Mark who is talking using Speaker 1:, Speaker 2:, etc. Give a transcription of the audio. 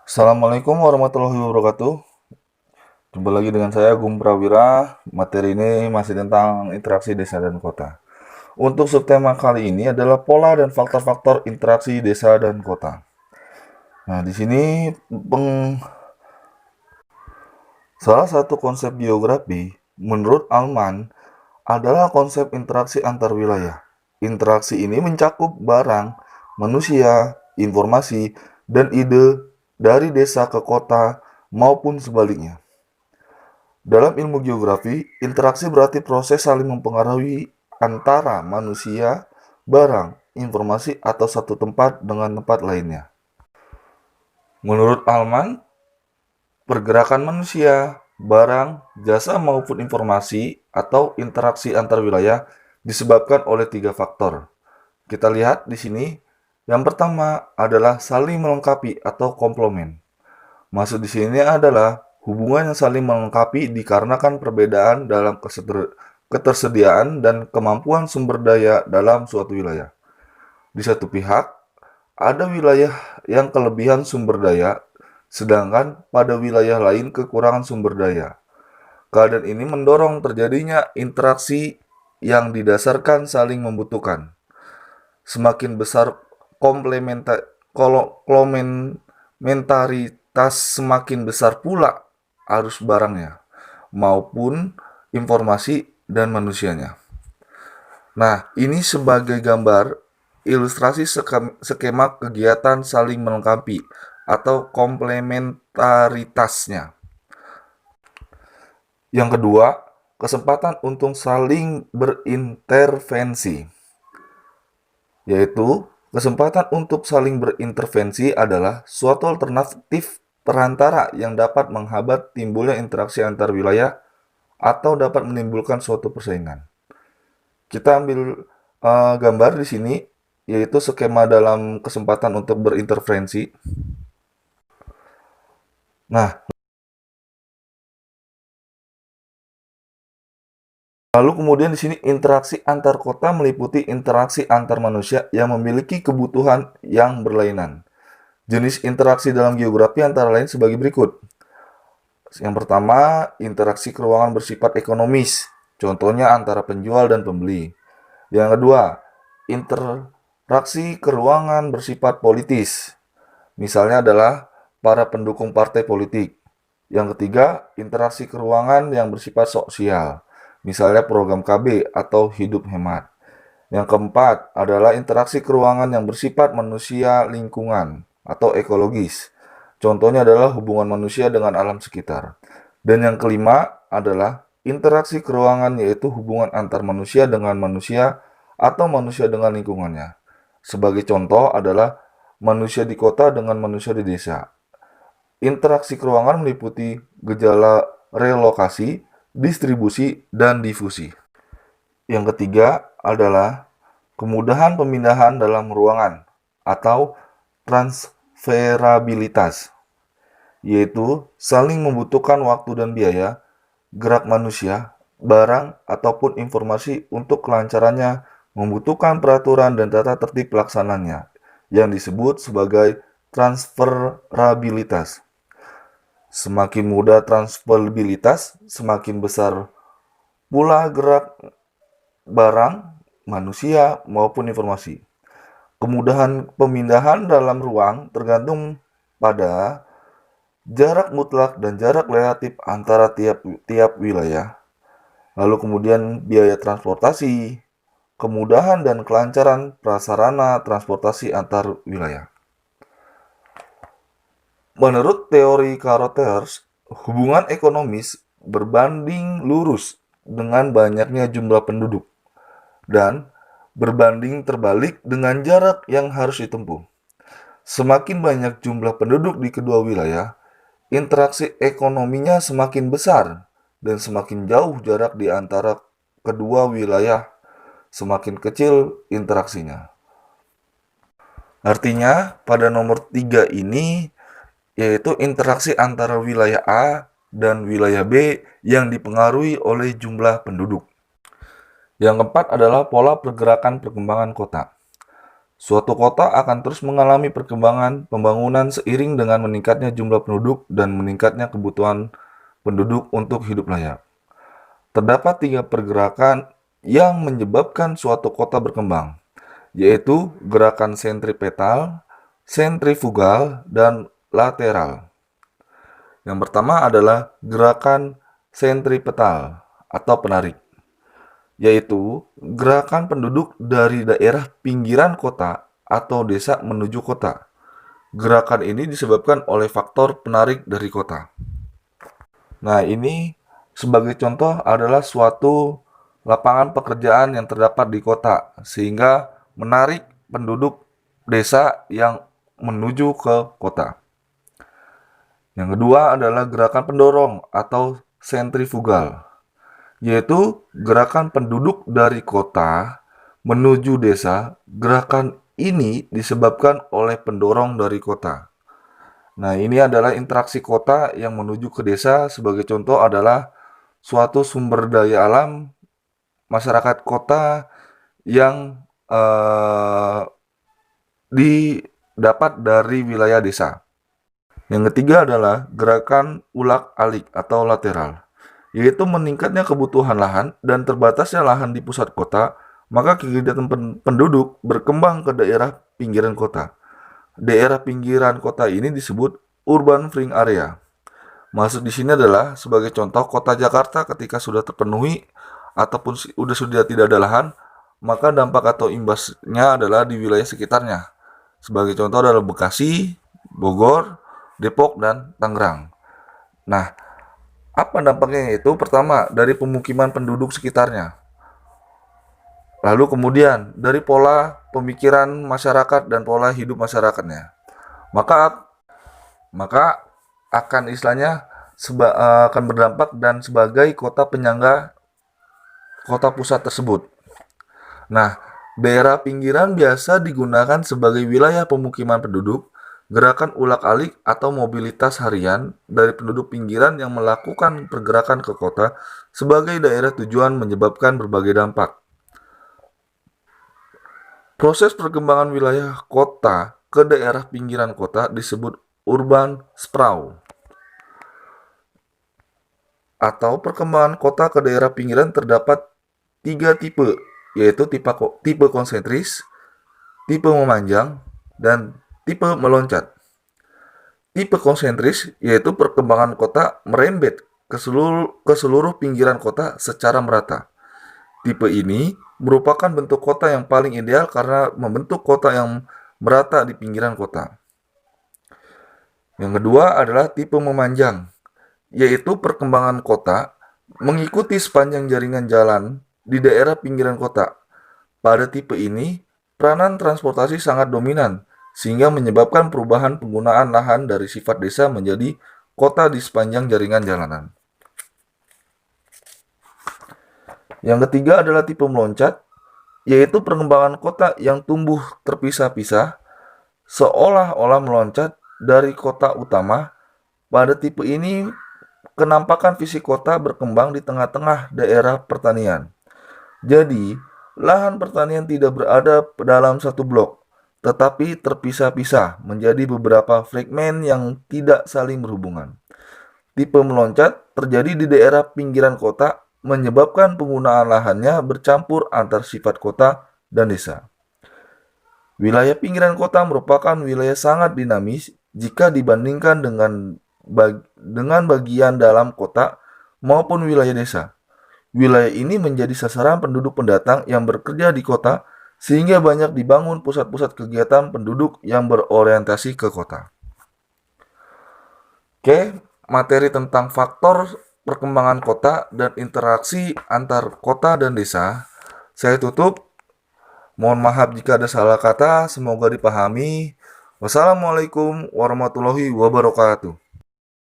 Speaker 1: Assalamualaikum warahmatullahi wabarakatuh. Jumpa lagi dengan saya Gum Prawira. Materi ini masih tentang interaksi desa dan kota. Untuk subtema kali ini adalah pola dan faktor-faktor interaksi desa dan kota. Nah, di sini salah satu konsep geografi menurut Alman adalah konsep interaksi antar wilayah. Interaksi ini mencakup barang, manusia, informasi, dan ide dari desa ke kota maupun sebaliknya. Dalam ilmu geografi, interaksi berarti proses saling mempengaruhi antara manusia, barang, informasi, atau satu tempat dengan tempat lainnya. Menurut Alman, pergerakan manusia, barang, jasa maupun informasi atau interaksi antar wilayah disebabkan oleh tiga faktor. Kita lihat di sini, yang pertama adalah saling melengkapi atau komplement. Maksud di sini adalah hubungan yang saling melengkapi dikarenakan perbedaan dalam ketersediaan dan kemampuan sumber daya dalam suatu wilayah. Di satu pihak, ada wilayah yang kelebihan sumber daya, sedangkan pada wilayah lain kekurangan sumber daya. Keadaan ini mendorong terjadinya interaksi yang didasarkan saling membutuhkan. Semakin besar komplementaritas, semakin besar pula arus barangnya maupun informasi dan manusianya. Nah, ini sebagai gambar ilustrasi skema kegiatan saling melengkapi atau komplementaritasnya. Yang kedua, kesempatan untuk saling berintervensi, yaitu kesempatan untuk saling berintervensi adalah suatu alternatif perantara yang dapat menghambat timbulnya interaksi antar wilayah atau dapat menimbulkan suatu persaingan. Kita ambil gambar di sini, yaitu skema dalam kesempatan untuk berintervensi. Nah, lalu kemudian di sini interaksi antar kota meliputi interaksi antar manusia yang memiliki kebutuhan yang berlainan. Jenis interaksi dalam geografi antara lain sebagai berikut. Yang pertama, interaksi keuangan bersifat ekonomis, contohnya antara penjual dan pembeli. Yang kedua, interaksi keuangan bersifat politis, misalnya adalah para pendukung partai politik. Yang ketiga, interaksi keuangan yang bersifat sosial, misalnya program KB atau hidup hemat. Yang keempat adalah interaksi keuangan yang bersifat manusia lingkungan atau ekologis. Contohnya adalah hubungan manusia dengan alam sekitar. Dan yang kelima adalah interaksi keuangan, yaitu hubungan antar manusia dengan manusia atau manusia dengan lingkungannya. Sebagai contoh adalah manusia di kota dengan manusia di desa. Interaksi keuangan meliputi gejala relokasi, distribusi, dan difusi. Yang ketiga adalah kemudahan pemindahan dalam ruangan atau transferabilitas, yaitu saling membutuhkan waktu dan biaya, gerak manusia, barang, ataupun informasi untuk kelancarannya membutuhkan peraturan dan tata tertib pelaksananya, yang disebut sebagai transferabilitas. Semakin mudah transferabilitas, semakin besar pula gerak barang, manusia, maupun informasi. Kemudahan pemindahan dalam ruang tergantung pada jarak mutlak dan jarak relatif antara tiap wilayah. Lalu kemudian biaya transportasi, kemudahan dan kelancaran prasarana transportasi antar wilayah. Menurut teori Carothers, hubungan ekonomis berbanding lurus dengan banyaknya jumlah penduduk dan berbanding terbalik dengan jarak yang harus ditempuh. Semakin banyak jumlah penduduk di kedua wilayah, interaksi ekonominya semakin besar dan semakin jauh jarak di antara kedua wilayah, semakin kecil interaksinya. Artinya, pada nomor 3 ini, yaitu interaksi antara wilayah A dan wilayah B yang dipengaruhi oleh jumlah penduduk. Yang keempat adalah pola pergerakan perkembangan kota. Suatu kota akan terus mengalami perkembangan pembangunan seiring dengan meningkatnya jumlah penduduk dan meningkatnya kebutuhan penduduk untuk hidup layak. Terdapat 3 pergerakan yang menyebabkan suatu kota berkembang, yaitu gerakan sentripetal, sentrifugal, dan lateral. Yang pertama adalah gerakan sentripetal atau penarik, yaitu gerakan penduduk dari daerah pinggiran kota atau desa menuju kota. Gerakan ini disebabkan oleh faktor penarik dari kota. Nah, ini sebagai contoh adalah suatu lapangan pekerjaan yang terdapat di kota, sehingga menarik penduduk desa yang menuju ke kota. Yang kedua adalah gerakan pendorong atau sentrifugal, yaitu gerakan penduduk dari kota menuju desa. Gerakan ini disebabkan oleh pendorong dari kota. Nah, ini adalah interaksi kota yang menuju ke desa. Sebagai contoh adalah suatu sumber daya alam masyarakat kota yang didapat dari wilayah desa. Yang ketiga adalah gerakan ulak-alik atau lateral, yaitu meningkatnya kebutuhan lahan dan terbatasnya lahan di pusat kota, maka kegiatan penduduk berkembang ke daerah pinggiran kota. Daerah pinggiran kota ini disebut urban fringe area. Maksud di sini adalah sebagai contoh kota Jakarta ketika sudah terpenuhi ataupun sudah tidak ada lahan, maka dampak atau imbasnya adalah di wilayah sekitarnya. Sebagai contoh adalah Bekasi, Bogor, Depok, dan Tangerang. Nah, apa dampaknya? Itu pertama dari pemukiman penduduk sekitarnya. Lalu kemudian dari pola pemikiran masyarakat dan pola hidup masyarakatnya. Maka akan istilahnya akan berdampak dan sebagai kota penyangga kota pusat tersebut. Nah, daerah pinggiran biasa digunakan sebagai wilayah pemukiman penduduk. Gerakan ulak-alik atau mobilitas harian dari penduduk pinggiran yang melakukan pergerakan ke kota sebagai daerah tujuan menyebabkan berbagai dampak. Proses perkembangan wilayah kota ke daerah pinggiran kota disebut urban sprawl. Atau perkembangan kota ke daerah pinggiran terdapat 3 tipe, yaitu tipe konsentris, tipe memanjang, dan tipe meloncat. Tipe konsentris yaitu perkembangan kota merembet ke seluruh pinggiran kota secara merata. Tipe ini merupakan bentuk kota yang paling ideal karena membentuk kota yang merata di pinggiran kota. Yang kedua adalah tipe memanjang, yaitu perkembangan kota mengikuti sepanjang jaringan jalan di daerah pinggiran kota. Pada tipe ini, peranan transportasi sangat dominan, sehingga menyebabkan perubahan penggunaan lahan dari sifat desa menjadi kota di sepanjang jaringan jalanan. Yang ketiga adalah tipe meloncat, yaitu perkembangan kota yang tumbuh terpisah-pisah, seolah-olah meloncat dari kota utama. Pada tipe ini, kenampakan fisik kota berkembang di tengah-tengah daerah pertanian. Jadi, lahan pertanian tidak berada dalam satu blok, tetapi terpisah-pisah menjadi beberapa fragmen yang tidak saling berhubungan. Tipe meloncat terjadi di daerah pinggiran kota, menyebabkan penggunaan lahannya bercampur antar sifat kota dan desa. Wilayah pinggiran kota merupakan wilayah sangat dinamis jika dibandingkan dengan bagian dalam kota maupun wilayah desa. Wilayah ini menjadi sasaran penduduk pendatang yang bekerja di kota, sehingga banyak dibangun pusat-pusat kegiatan penduduk yang berorientasi ke kota. Oke, materi tentang faktor perkembangan kota dan interaksi antar kota dan desa saya tutup. Mohon maaf jika ada salah kata, semoga dipahami. Wassalamualaikum warahmatullahi wabarakatuh.